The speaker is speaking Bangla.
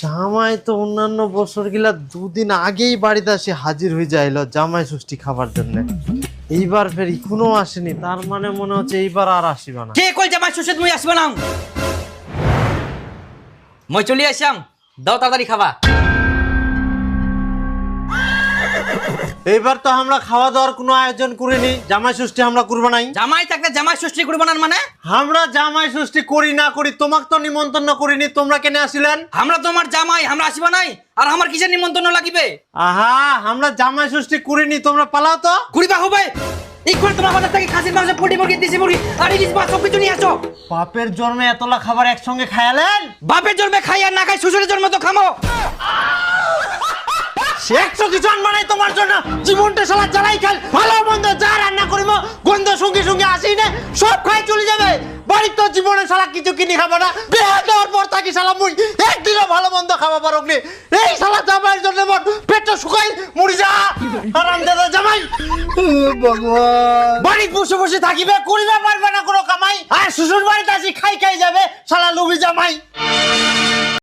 জামাই তো অন্যান্য বছর গিলা দুদিন আগেই বাড়িতে আসে হাজির হয়ে যাইল জামাই ষষ্ঠী খাবার জন্য। এইবার ফের এখনো আসেনি, তার মানে মনে হচ্ছে এইবার আর আসিবা না। কে কই জামাই ষষ্ঠী তুমি আসবে না? মই চলে আসাম, দাও তাড়াতাড়ি খাবা। এইবার তো আমরা খাওয়া দাওয়ার কোনো আয়োজন করিনি, জামাই ষষ্ঠী আমরা করবো নাই। জামাই থাকলে জামাই ষষ্ঠী করবো না মানে? আমরা জামাই ষষ্ঠী করি না করি, তোমাকে তো নিমন্ত্রণ করিনি, তোমরা কেন আসিলেন? আমরা তোমার জামাই, আমরা আসবা নাই। আর আমার কিসের নিমন্ত্রণ লাগিবে? আহা, আমরা জামাই ষষ্ঠী করিনি, তোমরা পালাও তো। করিবা হবে এখন তোমার বাজার থেকে খাসির মাংস, পোটি মুরগি, দেশি মুরগি আর ইলিশ মাছ সব কিছু নিয়ে আসো। বাপের জন্মে এতলা খাবার একসঙ্গে খায়ালেন? বাপের জন্মে খাই আর না খাই শ্বশুরের জন্মে তো খামো। সে 100 কিছু আনবা নাই তোমার জন্য, জীবনটা শালা জ্বালাই খাল। ভালো মন্দ যা রান্না করিব গন্ধ সঙ্গে সঙ্গে আসি না, সব খাই চলে যাবে। বাড়ির তো জীবনে শালা কিছু কিনে খাবো না, বিয়ে দেওয়ার পর থাকি শালা মুই একদিনও ভালো মন্দ খাওয়া পারো নি। এই শালা জামাইয়ের জন্য মোর পেটটা শুকাই মরি যা আরাম দাদা জামাই। ভগবান, বাড়ি বসে বসে থাকিবে, করিবে পারবে না কোনো কামাই, আর শ্বশুর বাড়িতে আসি খাই খাই যাবে শালা লুবি জামাই।